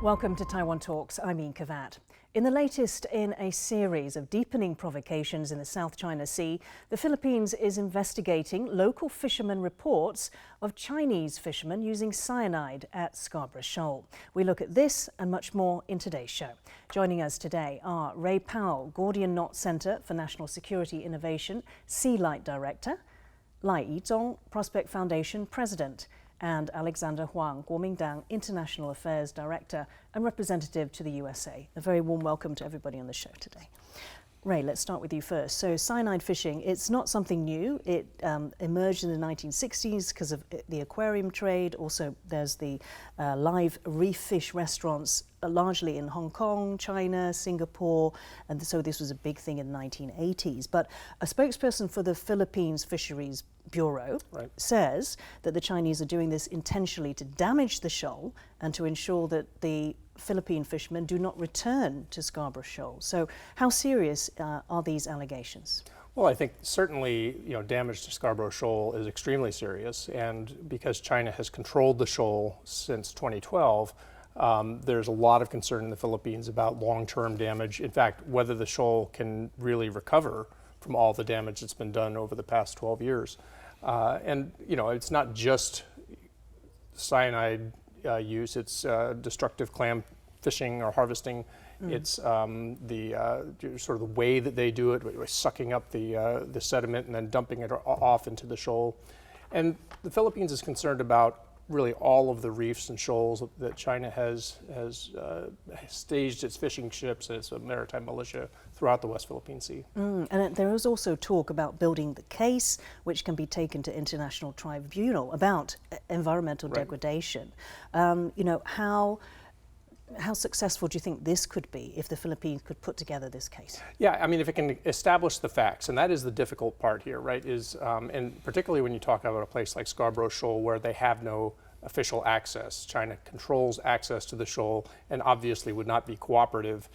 Welcome to Taiwan Talks. I'm Ian Kavat. In the latest in a series of deepening provocations in the South China Sea, the Philippines is investigating local fishermen reports of Chinese fishermen using cyanide at Scarborough Shoal. We look at this and much more in today's show. Joining us today are Raymond Powell, Gordian Knot Center for National Security Innovation, SeaLight Director, Lai I-chung, Prospect Foundation President, and Alexander Huang, Kuomintang International Affairs Director and representative to the USA. A very warm welcome to everybody on the show today. Ray, let's start with you first. So cyanide fishing, it's not something new. It emerged in the 1960s because of the aquarium trade. Also, there's the live reef fish restaurants, largely in Hong Kong, China, Singapore, and so this was a big thing in the 1980s. But a spokesperson for the Philippines Fisheries Bureau says that the Chinese are doing this intentionally to damage the shoal and to ensure that the Philippine fishermen do not return to Scarborough Shoal. So how serious are these allegations? Well, I think certainly, damage to Scarborough Shoal is extremely serious, and because China has controlled the shoal since 2012, there's a lot of concern in the Philippines about long-term damage. In fact, whether the shoal can really recover from all the damage that's been done over the past 12 years. And it's not just cyanide use, it's destructive clam fishing or harvesting. It's the sort of the way that they do it, sucking up the sediment and then dumping it off into the shoal. And the Philippines is concerned about really all of the reefs and shoals that China has staged its fishing ships and its maritime militia throughout the West Philippine Sea. And there is also talk about building the case, which can be taken to international tribunal about environmental degradation. How successful do you think this could be if the Philippines could put together this case? Yeah, I mean, if it can establish the facts, and that is the difficult part here, right, and particularly when you talk about a place like Scarborough Shoal where they have no official access. China controls access to the shoal and obviously would not be cooperative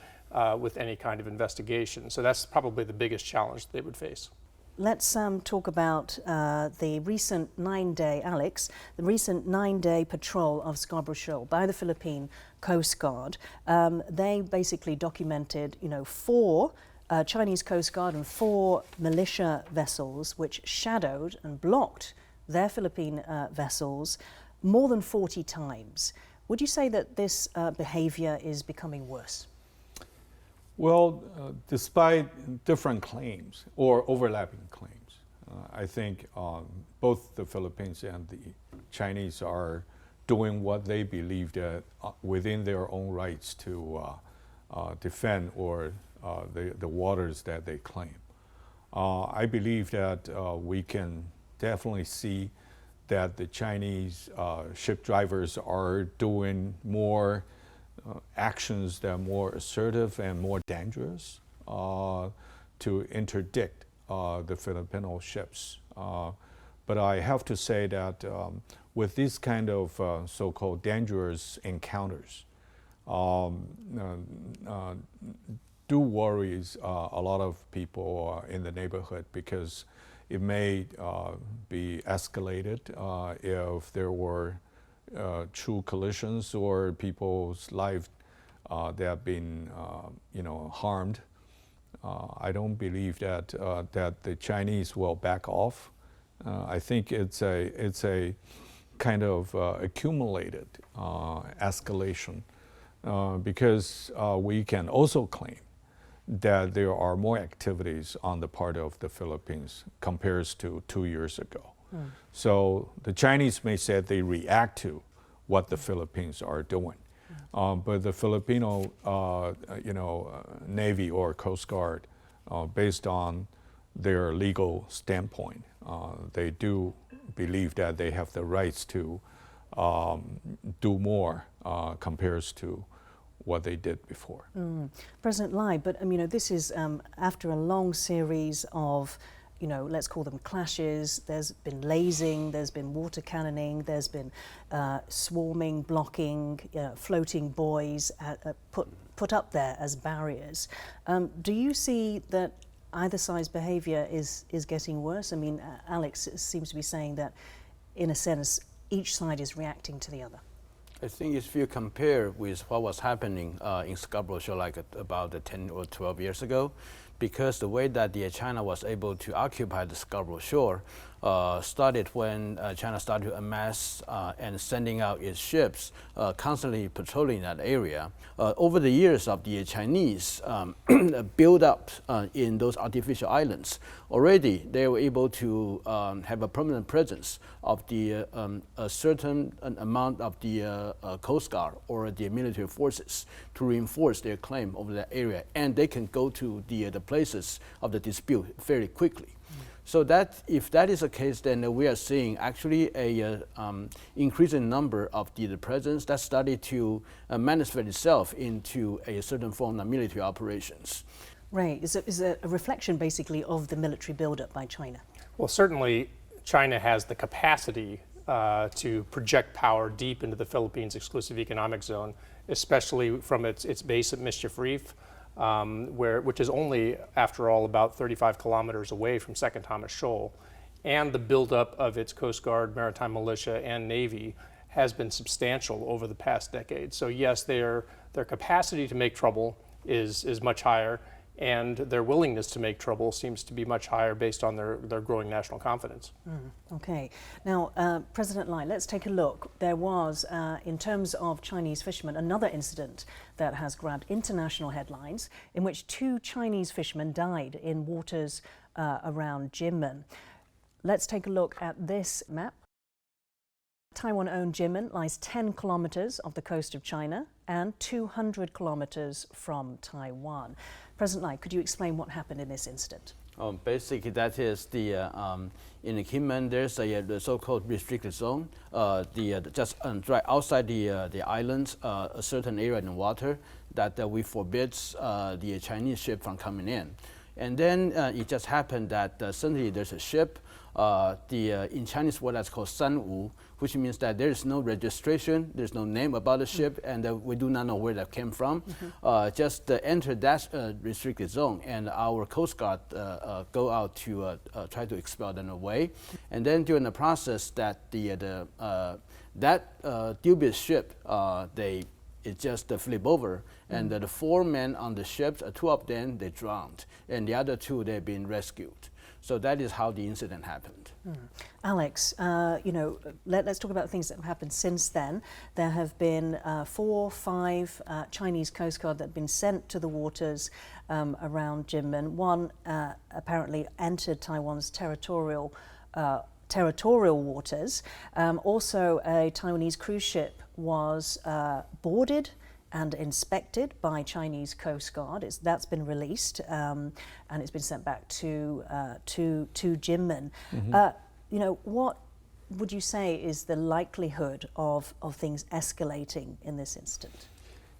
with any kind of investigation. So that's probably the biggest challenge they would face. Let's talk about the recent 9-day, Alex, the recent 9-day patrol of Scarborough Shoal by the Philippine Coast Guard. They basically documented, 4 Chinese Coast Guard and 4 militia vessels which shadowed and blocked their Philippine vessels more than 40 times. Would you say that this behavior is becoming worse? Well, despite different claims or overlapping claims, I think both the Philippines and the Chinese are doing what they believe that within their own rights to defend or the waters that they claim. I believe that we can definitely see that the Chinese ship drivers are doing more actions that are more assertive and more dangerous to interdict the Filipino ships. But I have to say that with these kind of so-called dangerous encounters, do worries a lot of people in the neighborhood because it may be escalated if there were true collisions or people's lives that have been, harmed. I don't believe that the Chinese will back off. I think it's a kind of accumulated escalation because we can also claim that there are more activities on the part of the Philippines compared to 2 years ago. So the Chinese may say they react to what the Philippines are doing, but the Filipino, Navy or Coast Guard, based on their legal standpoint, they do believe that they have the rights to do more compared to what they did before. President Lai, but this is after a long series of let's call them clashes. There's been lasing, there's been water cannoning, there's been swarming, blocking, floating buoys put up there as barriers. Do you see that either side's behavior is getting worse? I mean, Alex seems to be saying that, in a sense, each side is reacting to the other. I think if you compare with what was happening in Scarborough Shoal like about 10 or 12 years ago, because the way that China was able to occupy the Scarborough Shoal started when China started to amass and sending out its ships, constantly patrolling that area. Over the years of the Chinese build-up in those artificial islands, already they were able to have a permanent presence of a certain amount of the Coast Guard or the military forces to reinforce their claim over that area, and they can go to the places of the dispute very quickly. So that if that is the case, then we are seeing actually a increasing number of the presence that started to manifest itself into a certain form of military operations. Right, is it a reflection basically of the military buildup by China? Well, certainly China has the capacity to project power deep into the Philippines' exclusive economic zone, especially from its base at Mischief Reef, which is only, after all, about 35 kilometers away from Second Thomas Shoal. And the buildup of its Coast Guard, maritime militia, and Navy has been substantial over the past decade. So yes, their capacity to make trouble is much higher, and their willingness to make trouble seems to be much higher based on their growing national confidence. Okay. Now, President Lai, let's take a look. There was, in terms of Chinese fishermen, another incident that has grabbed international headlines in which 2 Chinese fishermen died in waters around Jinmen. Let's take a look at this map. Taiwan-owned Jinmen lies 10 kilometers off the coast of China and 200 kilometers from Taiwan. President Lai, could you explain what happened in this incident? Basically, that is in the Kinmen, there's the so-called restricted zone, just right outside the islands, a certain area in the water that we forbids the Chinese ship from coming in. And then it just happened that suddenly there's a ship, in Chinese word that's called sanwu, which means that there is no registration, there's no name about the ship, and we do not know where that came from. Just entered that restricted zone, and our Coast Guard go out to try to expel them away. And then during the process, that dubious ship, it just flip over, and the 4 men on the ship, 2 of them, they drowned, and the other 2, they've been rescued. So that is how the incident happened. Alex, let's talk about things that have happened since then. There have been 4 or 5 Chinese Coast Guard that have been sent to the waters around Jinmen. One apparently entered Taiwan's territorial waters. Also, a Taiwanese cruise ship was boarded and inspected by Chinese Coast Guard. That's been released and it's been sent back to Jinmen. What would you say is the likelihood of things escalating in this incident?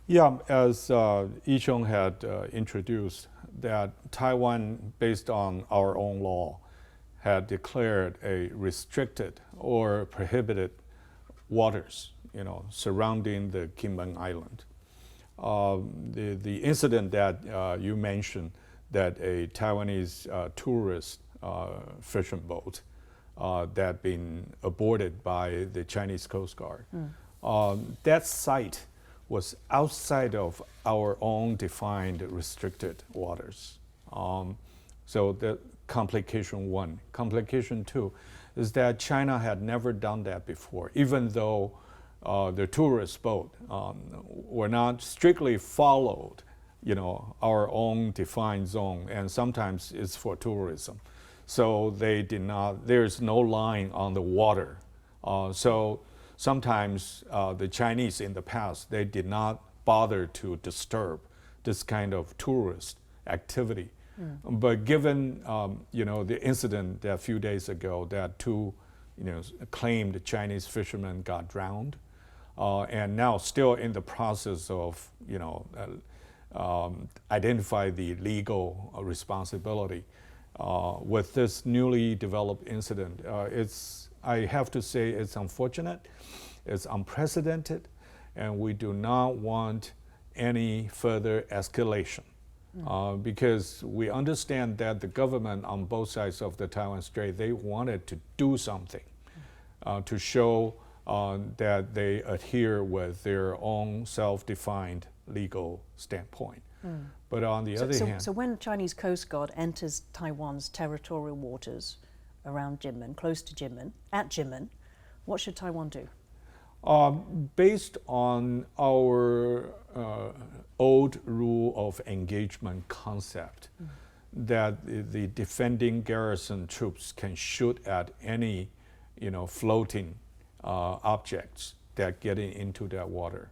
Yeah, as I-chung had introduced, that Taiwan, based on our own law, had declared a restricted or prohibited waters, surrounding the Kinmen Island. The incident that you mentioned, that a Taiwanese tourist fishing boat that been aborted by the Chinese Coast Guard, that site was outside of our own defined restricted waters. So the complication 1. Complication 2 is that China had never done that before, even though the tourist boat were not strictly followed, our own defined zone, and sometimes it's for tourism. So they did not, there's no line on the water. So sometimes the Chinese in the past, they did not bother to disturb this kind of tourist activity. But given, the incident a few days ago that 2, claimed Chinese fishermen got drowned, and now still in the process of, identify the legal responsibility. With this newly developed incident, I have to say it's unfortunate, it's unprecedented, and we do not want any further escalation. Because we understand that the government on both sides of the Taiwan Strait, they wanted to do something to show that they adhere with their own self-defined legal standpoint. But on the other hand... So when Chinese Coast Guard enters Taiwan's territorial waters around Jinmen, close to Jinmen, at Jinmen, what should Taiwan do? Based on our old rule of engagement concept, that the defending garrison troops can shoot at any, floating objects that get into that water,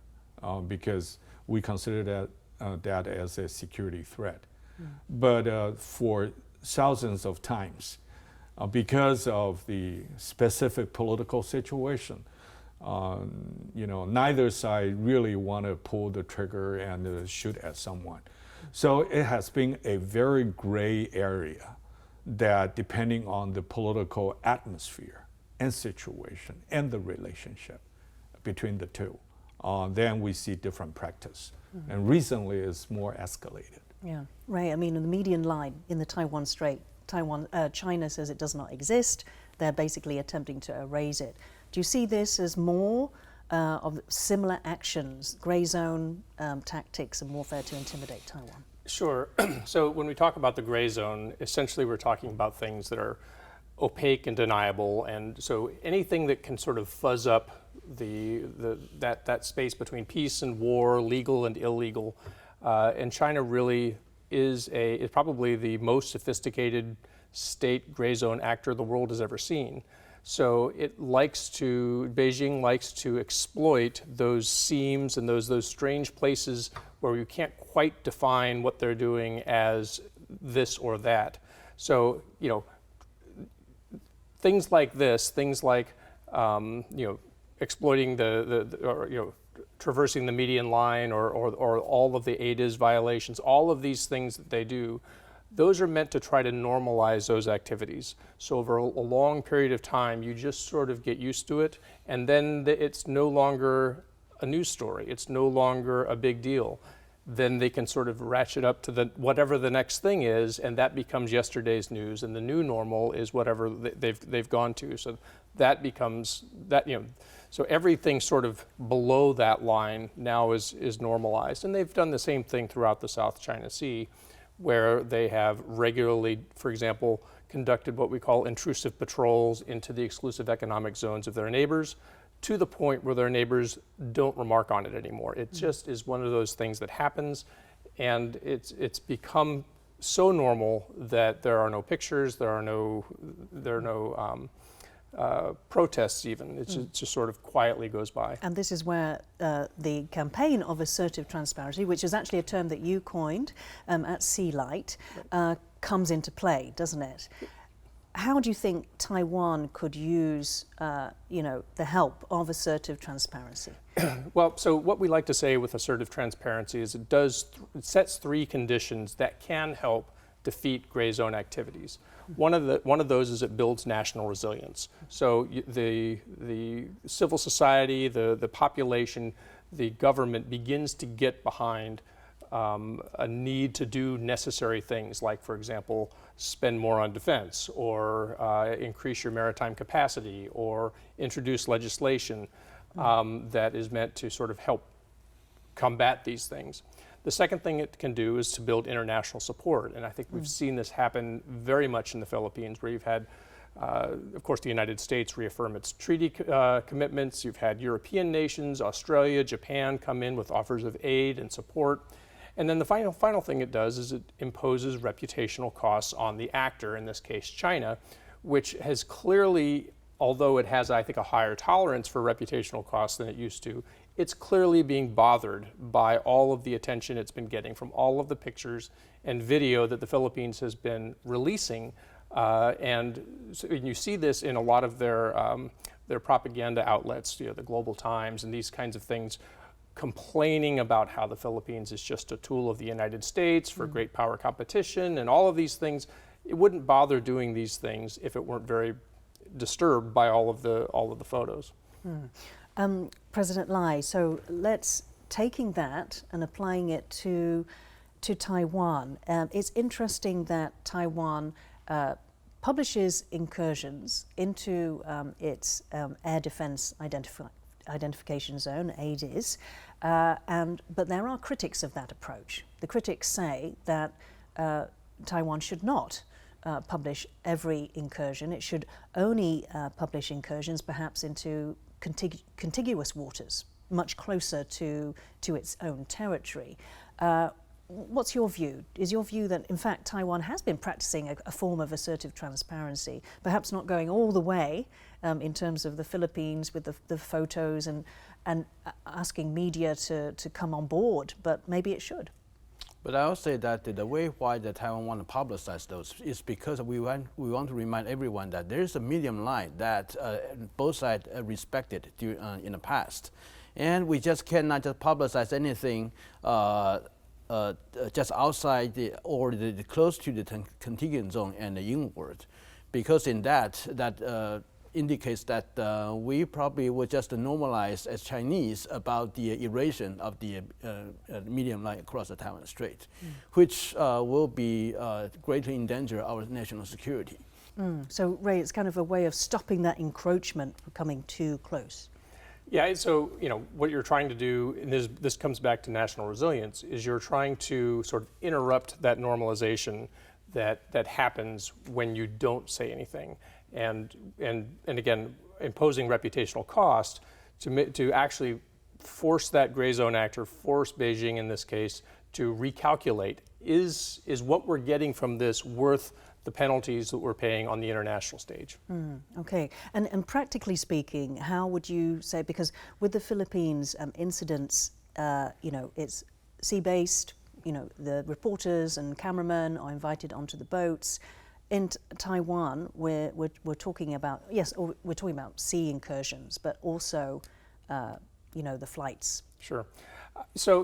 because we consider that as a security threat. But for thousands of times, because of the specific political situation, neither side really want to pull the trigger and shoot at someone. So it has been a very gray area that, depending on the political atmosphere and situation and the relationship between the two, then we see different practice. And recently it's more escalated. Yeah, Ray, I mean, in the median line in the Taiwan Strait, China says it does not exist. They're basically attempting to erase it. Do you see this as more of similar actions, gray zone tactics and warfare to intimidate Taiwan? Sure. So when we talk about the gray zone, essentially we're talking about things that are opaque and deniable, and so anything that can sort of fuzz up that space between peace and war, legal and illegal, and China really is probably the most sophisticated state gray zone actor the world has ever seen. So Beijing likes to exploit those seams and those strange places where you can't quite define what they're doing as this or that. So, things like this, things like, exploiting traversing the median line or all of the ADIS violations, all of these things that they do, those are meant to try to normalize those activities. So over a long period of time, you just sort of get used to it, and then it's no longer a news story. It's no longer a big deal. Then they can sort of ratchet up to whatever the next thing is, and that becomes yesterday's news, and the new normal is whatever they've gone to. So that becomes that, so everything sort of below that line now is normalized. And they've done the same thing throughout the South China Sea, where they have regularly, for example, conducted what we call intrusive patrols into the exclusive economic zones of their neighbors, to the point where their neighbors don't remark on it anymore. It just is one of those things that happens, and it's become so normal that there are no pictures, there are no protests even. It just sort of quietly goes by. And this is where the campaign of assertive transparency, which is actually a term that you coined at SeaLight, comes into play, doesn't it? How do you think Taiwan could use, the help of assertive transparency? Well, so what we like to say with assertive transparency is it sets three conditions that can help defeat gray zone activities. One of those is it builds national resilience. So the civil society, the population, the government begins to get behind a need to do necessary things, like, for example, spend more on defense, or increase your maritime capacity, or introduce legislation that is meant to sort of help combat these things. The second thing it can do is to build international support, and I think we've seen this happen very much in the Philippines, where you've had, of course, the United States reaffirm its treaty commitments. You've had European nations, Australia, Japan come in with offers of aid and support. And then the final thing it does is it imposes reputational costs on the actor, in this case China, which has clearly, although it has, I think, a higher tolerance for reputational costs than it used to, it's clearly being bothered by all of the attention it's been getting from all of the pictures and video that the Philippines has been releasing. And so you see this in a lot of their propaganda outlets, the Global Times and these kinds of things, complaining about how the Philippines is just a tool of the United States for great power competition and all of these things. It wouldn't bother doing these things if it weren't very disturbed by all of the photos. President Lai, so let's taking that and applying it to Taiwan. It's interesting that Taiwan publishes incursions into its air defense identification zone, ADIZ, but there are critics of that approach. The critics say that Taiwan should not publish every incursion. It should only publish incursions perhaps into contiguous waters, much closer to its own territory. What's your view? Is your view that in fact Taiwan has been practicing a form of assertive transparency, perhaps not going all the way in terms of the Philippines with the photos and asking media to come on board, but maybe it should? But I will say that the way why the Taiwan want to publicize those is because we want to remind everyone that there is a medium line that both sides respected in the past, and we just cannot just publicize anything just outside or close to the contiguous zone and the inward, because in that indicates that we probably would just normalize as Chinese about the erosion of the medium line across the Taiwan Strait, which will be greatly endanger our national security. So, Ray, it's kind of a way of stopping that encroachment from coming too close. Yeah, so what you're trying to do, and this comes back to national resilience, is you're trying to sort of interrupt that normalization that happens when you don't say anything, and again, imposing reputational cost to actually force that gray zone actor, force Beijing in this case, to recalculate, is what we're getting from this worth the penalties that we're paying on the international stage. Okay, and practically speaking, how would you say, because with the Philippines incidents, it's sea-based, the reporters and cameramen are invited onto the boats. In Taiwan, we're talking about, yes, we're talking about sea incursions, but also, the flights. Sure. So,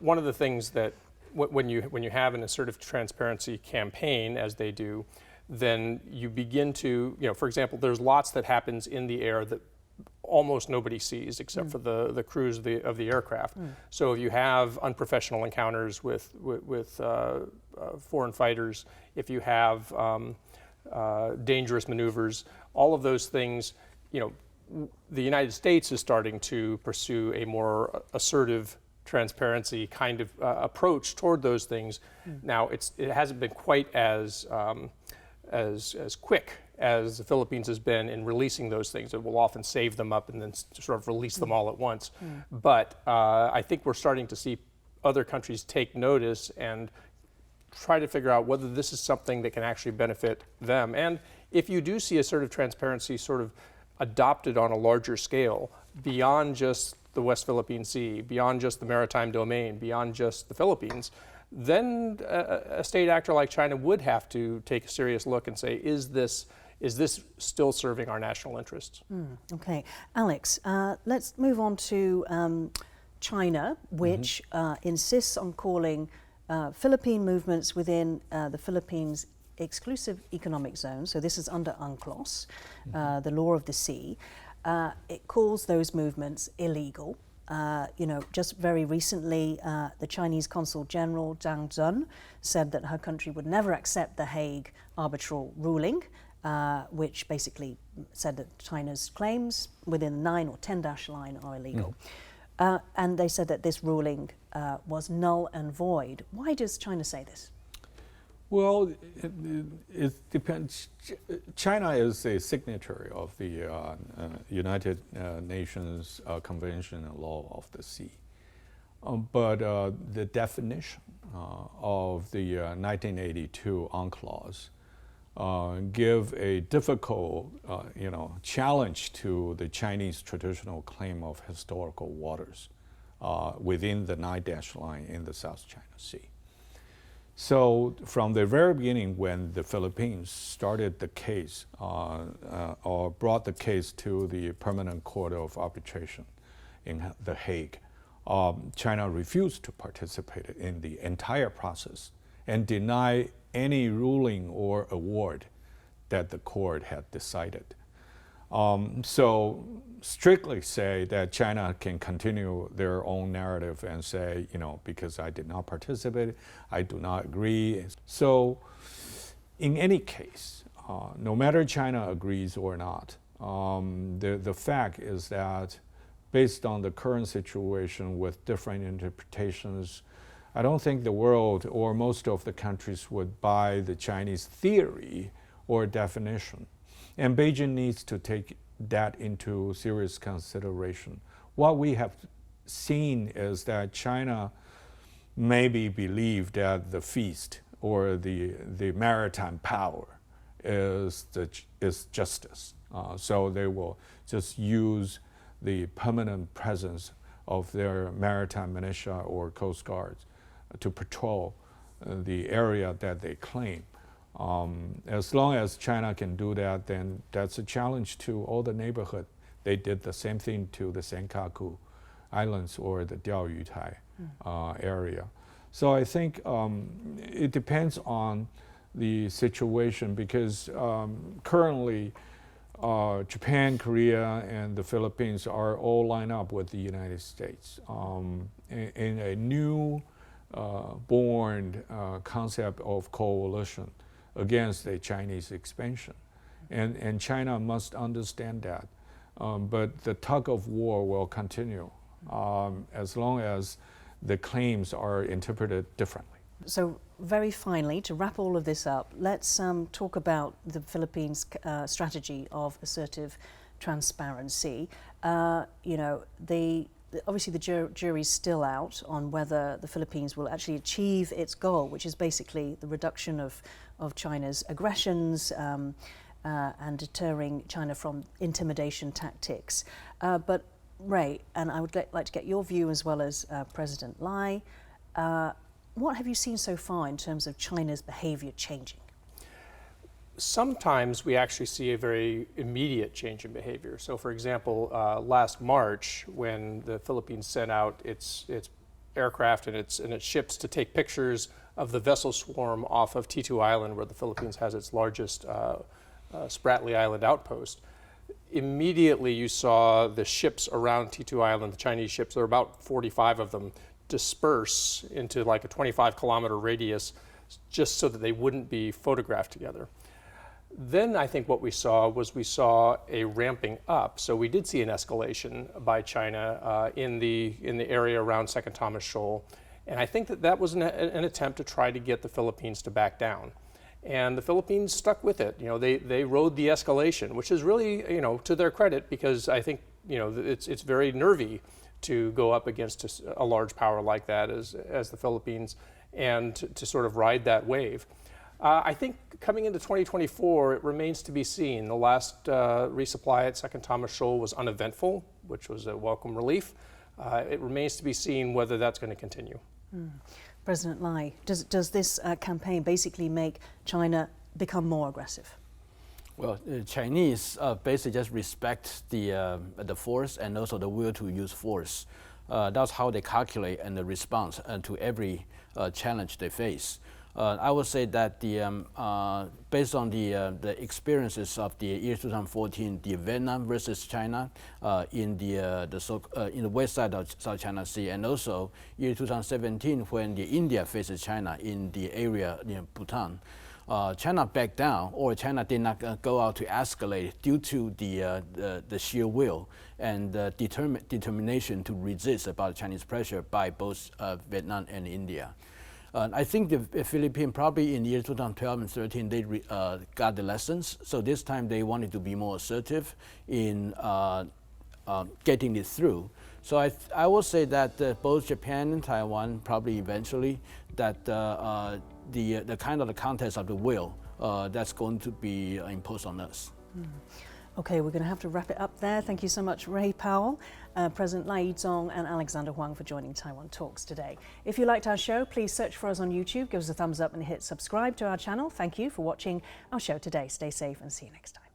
one of the things that when you have an assertive transparency campaign, as they do, then you begin to, for example, there's lots that happens in the air that almost nobody sees except for the crews of the aircraft. So if you have unprofessional encounters with foreign fighters, if you have dangerous maneuvers, all of those things, the United States is starting to pursue a more assertive transparency kind of approach toward those things. Now it hasn't been quite as quick as the Philippines has been in releasing those things. It will often save them up and then sort of release them all at once. But I think we're starting to see other countries take notice and try to figure out whether this is something that can actually benefit them. And if you do see assertive transparency sort of adopted on a larger scale, beyond just the West Philippine Sea, beyond just the maritime domain, beyond just the Philippines, then a state actor like China would have to take a serious look and say, is this still serving our national interests? Okay, Alex, let's move on to China, which insists on calling Philippine movements within the Philippines exclusive economic zone. So this is under UNCLOS, the law of the sea. It calls those movements illegal. Just very recently, the Chinese Consul General Zhang Zun said that her country would never accept the Hague arbitral ruling, which basically said that China's claims within the 9 or 10- line are illegal. And they said that this ruling was null and void. Why does China say this? Well, it depends. China is a signatory of the United Nations Convention on Law of the Sea. But the definition of the 1982 UNCLOS give a difficult challenge to the Chinese traditional claim of historical waters within the 9- line in the South China Sea. So from the very beginning, when the Philippines started the case or brought the case to the Permanent Court of Arbitration in The Hague, China refused to participate in the entire process and deny any ruling or award that the court had decided. So strictly say that China can continue their own narrative and say, because I did not participate, I do not agree. So in any case, no matter China agrees or not, the fact is that based on the current situation with different interpretations, I don't think the world or most of the countries would buy the Chinese theory or definition. And Beijing needs to take that into serious consideration. What we have seen is that China maybe believe that the feast or the maritime power is justice. So they will just use the permanent presence of their maritime militia or coast guards to patrol the area that they claim. As long as China can do that, then that's a challenge to all the neighborhood. They did the same thing to the Senkaku Islands or the Diaoyutai area. So I think it depends on the situation because currently Japan, Korea, and the Philippines are all lined up with the United States in a new born concept of coalition against the Chinese expansion. And China must understand that. But the tug of war will continue as long as the claims are interpreted differently. So very finally, to wrap all of this up, let's talk about the Philippines' strategy of assertive transparency. You know, obviously the jury's still out on whether the Philippines will actually achieve its goal, which is basically the reduction of China's aggressions and deterring China from intimidation tactics. But Ray, and I would like to get your view as well as President Lai, what have you seen so far in terms of China's behavior changing? Sometimes we actually see a very immediate change in behavior. So for example, last March, when the Philippines sent out its aircraft and its ships to take pictures of the vessel swarm off of T2 Island, where the Philippines has its largest Spratly Island outpost, immediately you saw the ships around T2 Island, the Chinese ships, there were about 45 of them, disperse into like a 25-kilometer radius just so that they wouldn't be photographed together. Then I think what we saw a ramping up. So we did see an escalation by China in the area around Second Thomas Shoal. And I think that was an attempt to try to get the Philippines to back down. And the Philippines stuck with it. You know, they rode the escalation, which is really, you know, to their credit, because I think, you know, it's very nervy to go up against a large power like that as the Philippines and to sort of ride that wave. I think coming into 2024, it remains to be seen. The last resupply at Second Thomas Shoal was uneventful, which was a welcome relief. It remains to be seen whether that's going to continue. President Lai, does this campaign basically make China become more aggressive? Well, Chinese basically just respect the force and also the will to use force. That's how they calculate and the response to every challenge they face. I would say that based on the experiences of the year 2014, the Vietnam versus China in the west side of South China Sea, and also year 2017 when the India faces China in the area near Bhutan. China backed down, or China did not go out to escalate due to the sheer will and determination to resist about Chinese pressure by both Vietnam and India. I think the Philippines probably in the year 2012 and 13 they got the lessons. So this time they wanted to be more assertive in getting it through. So I will say that both Japan and Taiwan probably eventually that the kind of the contest of the will that's going to be imposed on us. Okay, we're going to have to wrap it up there. Thank you so much, Ray Powell, President Lai I-chung and Alexander Huang for joining Taiwan Talks today. If you liked our show, please search for us on YouTube, give us a thumbs up and hit subscribe to our channel. Thank you for watching our show today. Stay safe and see you next time.